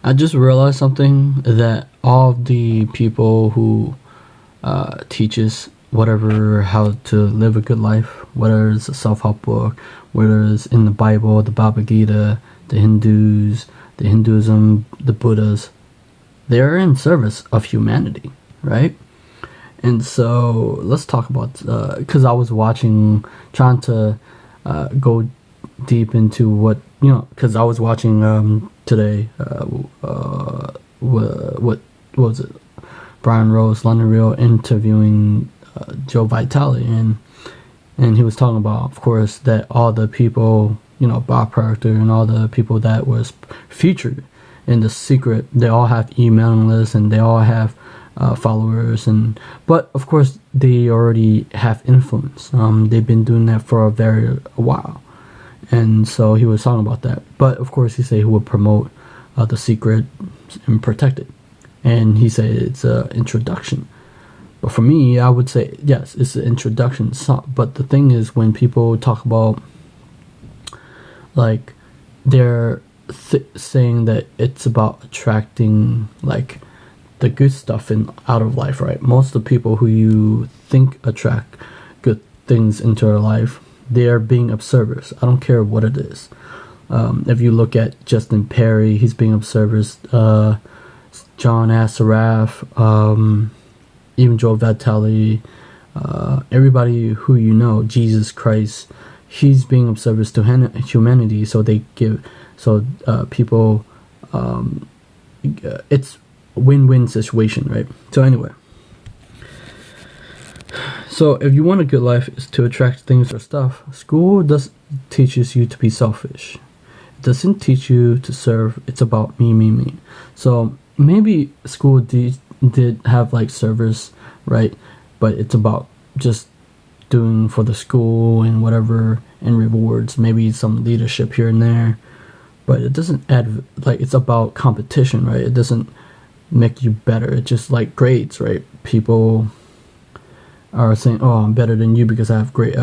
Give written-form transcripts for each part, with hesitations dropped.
I just realized something that all of the people who teaches whatever how to live a good life, whether it's a self-help book, whether it's in the Bible, the Bhagavad Gita, the Hindus, the Hinduism, the Buddhas, they're in service of humanity, right? And so let's talk about because I was trying to go deep into because I was watching today. What was it? Brian Rose, London Real, interviewing Joe Vitale, and he was talking about, of course, that all the people, Bob Proctor and all the people that was featured in The Secret, they all have emailing lists and they all have followers, but of course they already have influence. They've been doing that for a while, and so he was talking about that. But of course, he said he would promote The Secret and protect it, and he said it's an introduction. But for me, I would say yes, it's an introduction. But the thing is, when people talk about like they're saying that it's about attracting like the good stuff out of life, right? Most of the people who you think attract good things into our life, they are being observers. I don't care what it is. If you look at Justin Perry, he's being observers. John Assaraf, even Joe Vitale, everybody who Jesus Christ, he's being observers to humanity. So people, it's win-win situation, right? So anyway, so if you want a good life is to attract things or stuff, school teaches you to be selfish. It doesn't teach you to serve. It's about me. So maybe school did have like service, right? But it's about just doing for the school and whatever, and rewards, maybe some leadership here and there. But it doesn't add, like, it's about competition, right? It doesn't make you better. It's just like grades, right? People are saying, oh, I'm better than you because I have great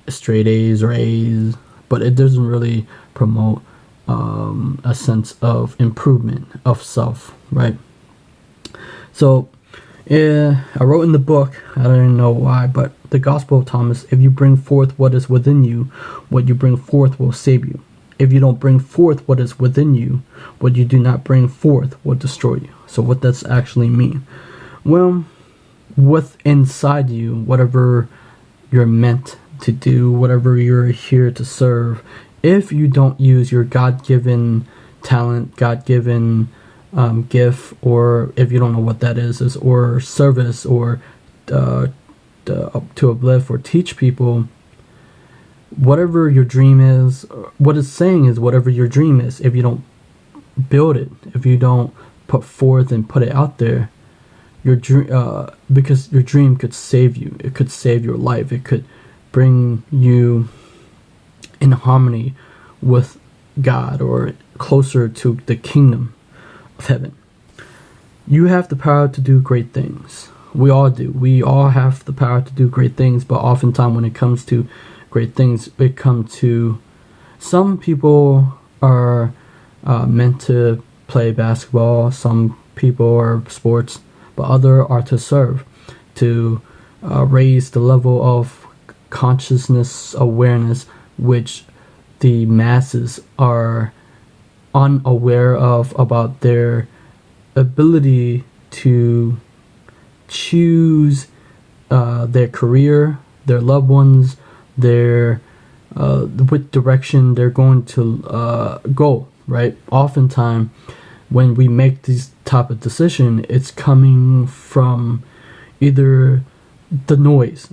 straight A's or A's. But it doesn't really promote a sense of improvement of self, right? So yeah, I wrote in the book, I don't even know why, but the Gospel of Thomas: if you bring forth what is within you, what you bring forth will save you. If you don't bring forth what is within you, what you do not bring forth will destroy you. So what does actually mean? Well, what's inside you, whatever you're meant to do, whatever you're here to serve, if you don't use your God-given talent, God-given gift, or if you don't know what that is or service, or to uplift or teach people, whatever your dream is, what it's saying is whatever your dream is, if you don't build it, if you don't put forth and put it out there, your dream, because your dream could save you, it could save your life, it could bring you in harmony with God or closer to the kingdom of heaven. You have the power to do great things. We all do. We all have the power to do great things, but oftentimes when it comes to great things, it comes to some people are meant to play basketball, some people are sports, but other are to serve, to raise the level of consciousness, awareness, which the masses are unaware of, about their ability to choose their career, their loved ones, their what direction they're going to go, right? Oftentimes when we make these type of decision, it's coming from either the noise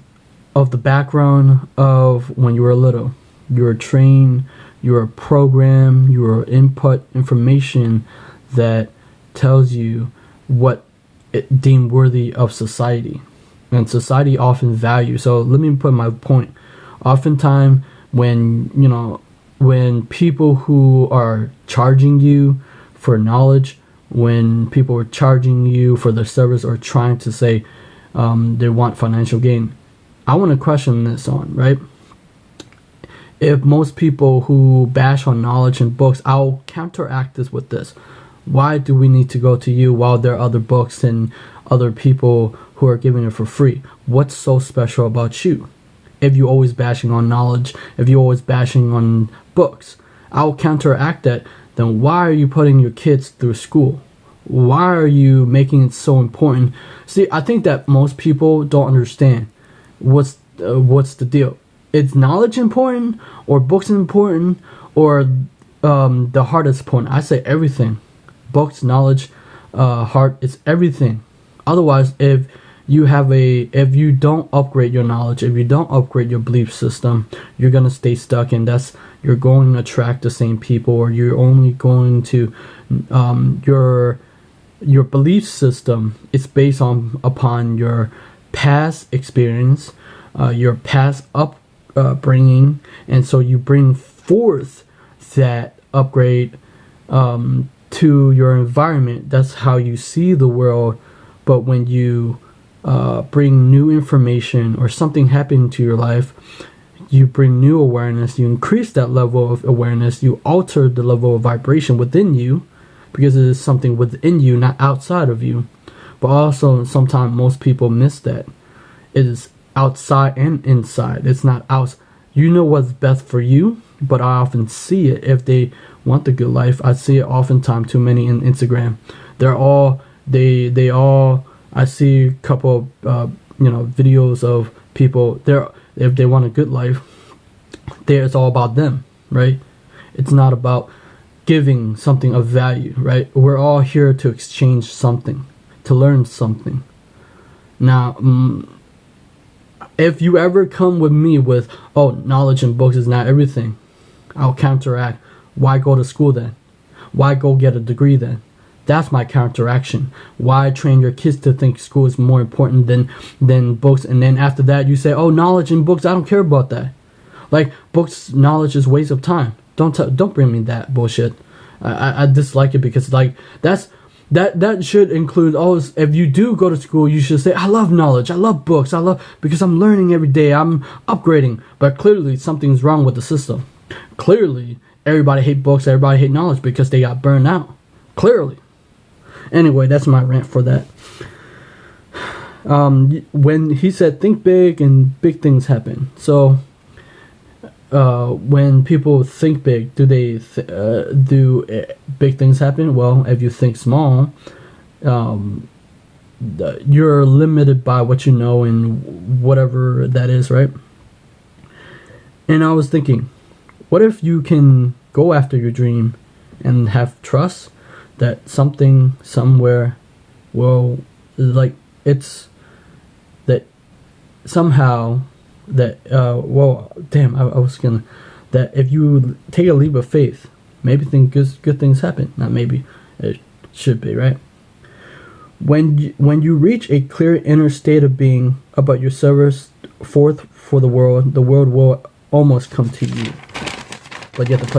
of the background of when you were little. You were trained, you were programmed, you were input information that tells you what it deemed worthy of society. And society often values. So let me put my point. Oftentimes when people who are charging you for knowledge, when people are charging you for their service or trying to say they want financial gain, I want to question this on, right? if most people who bash on knowledge and books, I'll counteract this with this. Why do we need to go to you while there are other books and other people who are giving it for free? What's so special about you? If you're always bashing on knowledge, if you're always bashing on books, I'll counteract that. Then why are you putting your kids through school? Why are you making it so important? See, I think that most people don't understand what's the deal. Is knowledge important, or books important, or the heart is important? I say everything. Books, knowledge, heart, it's everything. Otherwise, if you don't upgrade your knowledge, if you don't upgrade your belief system, you're gonna stay stuck, and you're going to attract the same people, or you're only going to your belief system is based upon your past experience, your past upbringing, and so you bring forth that upgrade to your environment. That's how you see the world. But when you bring new information or something happening to your life, you bring new awareness, you increase that level of awareness, you alter the level of vibration within you, because it is something within you, not outside of you. But also, sometimes most people miss that. It is outside and inside. It's not out. You know what's best for you, but I often see it. If they want the good life, I see it oftentimes too many in Instagram. I see a couple of videos of people there. If they want a good life, it's all about them, right? It's not about giving something of value, right? We're all here to exchange something, to learn something. Now, if you ever come with me with, oh, knowledge and books is not everything, I'll counteract. Why go to school then? Why go get a degree then? That's my counteraction. Why train your kids to think school is more important than books? And then after that, you say, oh, knowledge and books, I don't care about that. Like, books, knowledge is waste of time. Don't bring me that bullshit. I dislike it, because like that should include always. If you do go to school, you should say, I love knowledge, I love books, because I'm learning every day, I'm upgrading. But clearly something's wrong with the system. Clearly everybody hate books, everybody hate knowledge because they got burned out. Clearly. Anyway, that's my rant for that. When he said think big and big things happen. So when people think big, do they do big things happen? Well, if you think small, you're limited by what you know and whatever that is, right? And I was thinking, what if you can go after your dream and have trust that something somewhere will, like, it's that somehow that I was gonna, that if you take a leap of faith, maybe good things happen. Not maybe, it should be, right? When you reach a clear inner state of being about your service forth for the world will almost come to you, but you have to put